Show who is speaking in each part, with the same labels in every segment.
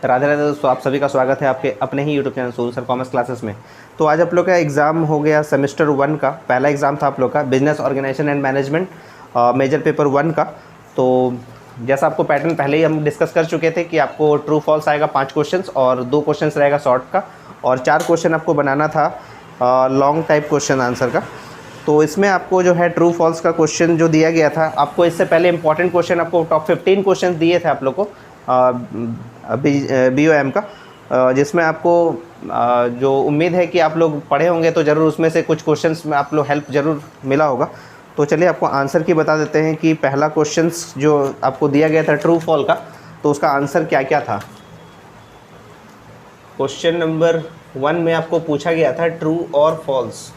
Speaker 1: राधे राधे दोस्तों, आप सभी का स्वागत है आपके अपने ही यूट्यूब चैनल सूर्य सर कॉमर्स क्लासेस में। तो आज आप लोग का एग्ज़ाम हो गया सेमेस्टर 1 का। पहला एग्ज़ाम था आप लोग का business organisation and management major paper 1 का। तो जैसा आपको पैटर्न पहले ही हम डिस्कस कर चुके थे कि आपको ट्रू फॉल्स आएगा 5 क्वेश्चंस और 2 क्वेश्चंस रहेगा शॉर्ट का और 4 क्वेश्चन आपको बनाना था लॉन्ग टाइप क्वेश्चन आंसर का। तो इसमें आपको जो है ट्रू फॉल्स का क्वेश्चन जो दिया गया था, आपको इससे पहले इंपॉर्टेंट क्वेश्चन आपको टॉप 15 क्वेश्चन दिए थे आप लोग को BOM का, जिसमें आपको जो उम्मीद है कि आप लोग पढ़े होंगे तो ज़रूर उसमें से कुछ क्वेश्चंस में आप लोग हेल्प ज़रूर मिला होगा। तो चलिए आपको आंसर की बता देते हैं कि पहला क्वेश्चंस जो आपको दिया गया था ट्रू फॉल का, तो उसका आंसर क्या क्या था। क्वेश्चन नंबर 1 में आपको पूछा गया था ट्रू और फॉल्स।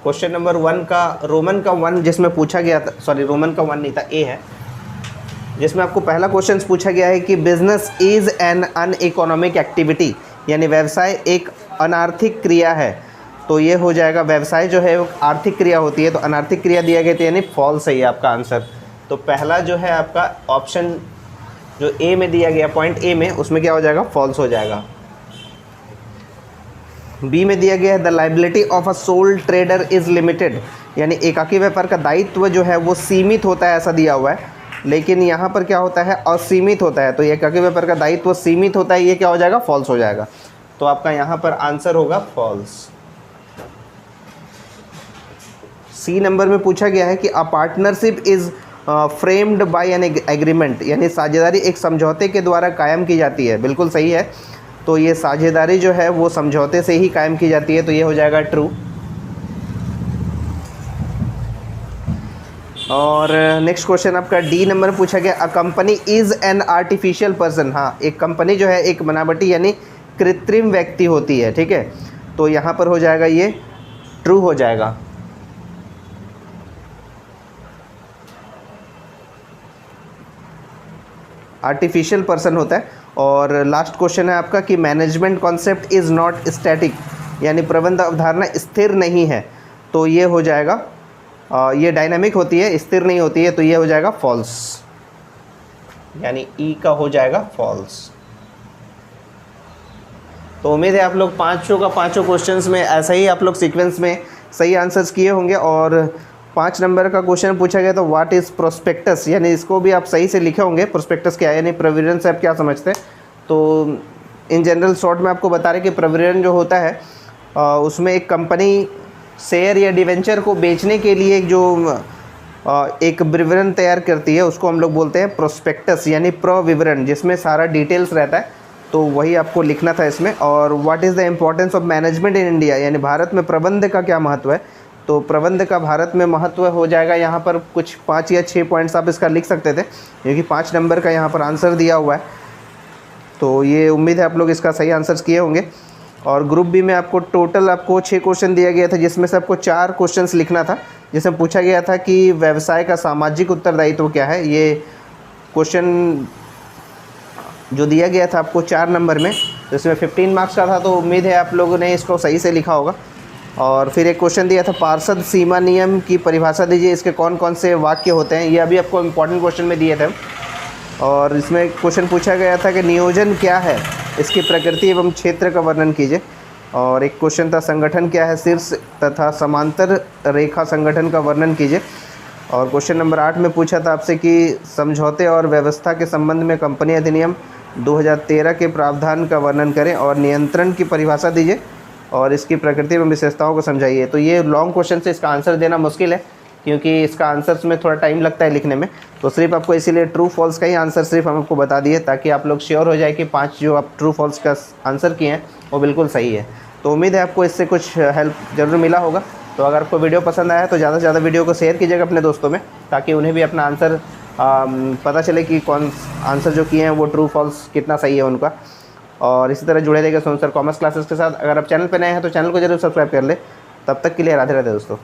Speaker 1: क्वेश्चन नंबर 1 का रोमन का 1 जिसमें पूछा गया था, सॉरी रोमन का 1 नहीं था, ए है, जिसमें आपको पहला क्वेश्चन पूछा गया है कि बिजनेस इज़ एन अनइकोनॉमिक एक्टिविटी, यानी व्यवसाय एक अनार्थिक क्रिया है। तो ये हो जाएगा व्यवसाय जो है वो आर्थिक क्रिया होती है, तो अनार्थिक क्रिया दिया गया था यानी फॉल्स है ये आपका आंसर। तो पहला जो है आपका ऑप्शन जो ए में दिया गया, पॉइंट ए में, उसमें क्या हो जाएगा, फॉल्स हो जाएगा। बी में दिया गया है the liability of a soul trader is limited, यानी एकाकी व्यापार का दायित्व जो है वो सीमित होता है, ऐसा दिया हुआ है, लेकिन यहाँ पर क्या होता है, असीमित होता है। तो ये एकाकी व्यापार का दायित्व सीमित होता है, ये क्या हो जाएगा, फॉल्स हो जाएगा। तो आपका यहाँ पर आंसर होगा फॉल्स। सी नंबर में पूछा गया है कि a partnership is framed bye an agreement, यानी साझेदारी एक समझौते के द्वारा कायम की जाती है। बिल्कुल सही है। तो ये साझेदारी जो है वो समझौते से ही कायम की जाती है, तो ये हो जाएगा ट्रू। और नेक्स्ट क्वेश्चन आपका डी नंबर पूछा गया a company is an artificial person. हाँ, एक कंपनी जो है एक बनावटी यानी कृत्रिम व्यक्ति होती है, ठीक है। तो यहाँ पर हो जाएगा ये ट्रू हो जाएगा। आर्टिफिशियल पर्सन होता है। और लास्ट क्वेश्चन है आपका कि management concept is not static, यानी प्रबंध अवधारणा स्थिर नहीं है। तो ये हो जाएगा ये डायनामिक होती है, स्थिर नहीं होती है, तो ये हो जाएगा फॉल्स, यानी ई का हो जाएगा फॉल्स। तो उम्मीद है आप लोग पाँचों का पाँचों क्वेश्चंस में ऐसा ही आप लोग सीक्वेंस में सही आंसर्स किए होंगे। और 5 नंबर का क्वेश्चन पूछा गया तो व्हाट इज़ प्रोस्पेक्टस, यानी इसको भी आप सही से लिखे होंगे। प्रोस्पेक्टस क्या है, यानी प्रोविजन से आप क्या समझते हैं। तो इन जनरल शॉर्ट में आपको बता रहे कि प्रोविजन जो होता है उसमें एक कंपनी शेयर या डिवेंचर को बेचने के लिए जो एक विवरण तैयार करती है उसको हम लोग बोलते हैं प्रोस्पेक्टस, यानी प्रविवरण, जिसमें सारा डिटेल्स रहता है। तो वही आपको लिखना था इसमें। और what is the importance of management in India, यानी भारत में प्रबंध का क्या महत्व है। तो प्रबंध का भारत में महत्व हो जाएगा यहाँ पर कुछ 5 या 6 पॉइंट्स आप इसका लिख सकते थे, क्योंकि 5 नंबर का यहाँ पर आंसर दिया हुआ है। तो ये उम्मीद है आप लोग इसका सही आंसर्स किए होंगे। और ग्रुप बी में आपको टोटल आपको 6 क्वेश्चन दिया गया था, जिसमें से आपको 4 क्वेश्चंस लिखना था, जिसमें पूछा गया था कि व्यवसाय का सामाजिक उत्तरदायित्व क्या है। ये क्वेश्चन जो दिया गया था आपको 4 नंबर में, तो इसमें 15 मार्क्स का था। तो उम्मीद है आप लोगों ने इसको सही से लिखा होगा। और फिर एक क्वेश्चन दिया था पार्षद सीमा नियम की परिभाषा दीजिए, इसके कौन कौन से वाक्य होते हैं। ये अभी आपको इम्पॉर्टेंट क्वेश्चन में दिए थे। और इसमें क्वेश्चन पूछा गया था कि नियोजन क्या है, इसकी प्रकृति एवं क्षेत्र का वर्णन कीजिए। और एक क्वेश्चन था संगठन क्या है, शीर्ष तथा समांतर रेखा संगठन का वर्णन कीजिए। और क्वेश्चन नंबर 8 में पूछा था आपसे कि समझौते और व्यवस्था के संबंध में कंपनी अधिनियम 2013 के प्रावधान का वर्णन करें और नियंत्रण की परिभाषा दीजिए और इसकी प्रकृति एवं विशेषताओं को समझाइए। तो ये लॉन्ग क्वेश्चन से इसका आंसर देना मुश्किल है, क्योंकि इसका आंसर्स में थोड़ा टाइम लगता है लिखने में। तो सिर्फ आपको इसीलिए ट्रू फॉल्स का ही आंसर सिर्फ हम आपको बता दिए, ताकि आप लोग श्योर हो जाए कि 5 जो आप ट्रू फॉल्स का आंसर किए हैं वो बिल्कुल सही है। तो उम्मीद है आपको इससे कुछ हेल्प ज़रूर मिला होगा। तो अगर आपको वीडियो पसंद आया तो ज़्यादा से ज़्यादा वीडियो को शेयर कीजिएगा अपने दोस्तों में, ताकि उन्हें भी अपना आंसर पता चले कि कौन आंसर जो किए हैं वो ट्रू फॉल्स कितना सही है उनका। और इसी तरह जुड़े रहेगा सूर्य सर कॉमर्स क्लासेस के साथ। अगर आप चैनल पर नए हैं तो चैनल को जरूर सब्सक्राइब कर ले। तब तक के लिए राधे राधे दोस्तों।